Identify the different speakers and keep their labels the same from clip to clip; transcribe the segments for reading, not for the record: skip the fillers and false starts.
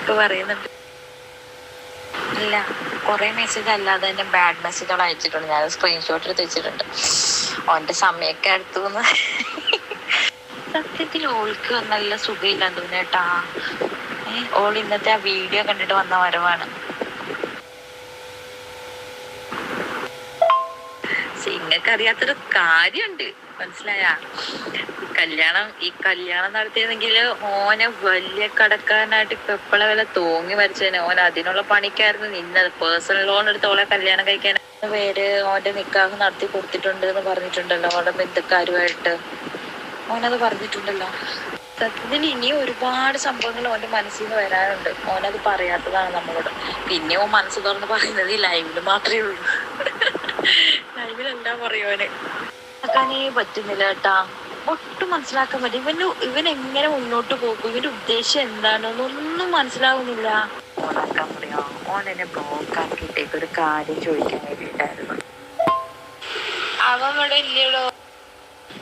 Speaker 1: ഒക്കെ പറയുന്നുണ്ട്. ഇല്ല, കുറെ മെസ്സേജ് അല്ലാതെ തന്നെ ബാഡ് മെസ്സേജുകൾ അയച്ചിട്ടുണ്ട്. ഞാൻ സ്ക്രീൻഷോട്ട് എടുത്ത് വെച്ചിട്ടുണ്ട്. ഓന്റെ സമയൊക്കെ അടുത്തുനിന്ന്. സത്യത്തിൽ ഓൾക്ക് നല്ല സുഖമില്ലാന്ന് തോന്നേട്ടാ. ഓൾ ഇന്നത്തെ ആ വീഡിയോ കണ്ടിട്ട് വന്ന വരവാണ്. നിങ്ങൾക്ക് അറിയാത്തൊരു കാര്യമുണ്ട്, മനസ്സിലായ? ഈ കല്യാണം നടത്തിയതെങ്കിൽ ഓനെ വലിയ കടക്കാരനായിട്ട് ഇപ്പൊ എപ്പോഴെ വില തോങ്ങി വരച്ചേനെ. ഓൻ അതിനുള്ള പണിക്കായിരുന്നു നിന്നത്. പേഴ്സണൽ ലോൺ എടുത്ത് ഓളെ കല്യാണം കഴിക്കാൻ പേര് ഓന്റെ നിക്കാഹ് നടത്തി കൊടുത്തിട്ടുണ്ട് എന്ന് പറഞ്ഞിട്ടുണ്ടല്ലോ, ഓടെ ബന്ധുക്കാരുമായിട്ട്. ഓനത് പറഞ്ഞിട്ടുണ്ടല്ലോ. സത്യത്തിൽ ഇനി ഒരുപാട് സംഭവങ്ങൾ ഓന്റെ മനസ്സിൽ നിന്ന് വരാനുണ്ട്. ഓനത് പറയാത്തതാണ് നമ്മളോട്. പിന്നെ ഓൻ മനസ്സ് തുറന്ന് പറയുന്നത് ഈ ലൈവില് മാത്രമേ ഉള്ളൂ. ലൈവിലെന്താ പറയുവാന് ആക്കാനേ പറ്റുന്നില്ല കേട്ടാ. ഒട്ടും മനസ്സിലാക്കാൻ പറ്റും. ഇവൻ എങ്ങനെ മുന്നോട്ട് പോകും, ഇവന്റെ ഉദ്ദേശം എന്താണെന്നൊന്നും മനസ്സിലാവുന്നില്ല. ഓണാക്കാൻ പറയാ. ഓൻ എന്നെ ബ്ലോക്ക് ആക്കിയിട്ടേക്ക് ഒരു കാര്യം ചോദിക്കാൻ വേണ്ടിയിട്ടായിരുന്നു. അവൻ ഇവിടെ ഇല്ലല്ലോ.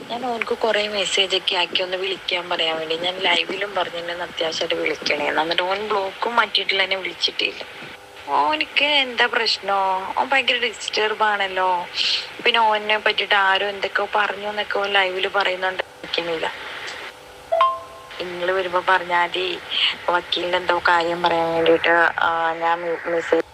Speaker 1: ഞാൻ ഓനക്ക് കുറെ മെസ്സേജ് ഒക്കെ ആക്കി ഒന്ന് വിളിക്കാൻ പറയാൻ വേണ്ടി ഞാൻ ലൈവിലും പറഞ്ഞിട്ടുണ്ടെന്ന് അത്യാവശ്യമായിട്ട് വിളിക്കണേ. എന്നിട്ട് ഓൻ ബ്ലോക്കും മാറ്റിയിട്ടില്ല, എന്നെ വിളിച്ചിട്ടില്ല. ഓനിക്ക് എന്താ പ്രശ്നോ? ഓൻ ഭയങ്കര ഡിസ്റ്റർബ് ആണല്ലോ. പിന്നെ ഓനെ പറ്റിട്ട് ആരും എന്തൊക്കെയോ പറഞ്ഞു എന്നൊക്കെ ഓൻ ലൈവില് പറയുന്നുണ്ട്. നിങ്ങൾ വരുമ്പോ പറഞ്ഞാൽ മതി. വക്കീലിന്റെ എന്തോ കാര്യം പറയാൻ വേണ്ടിട്ട് ഞാൻ മെസ്സേജ്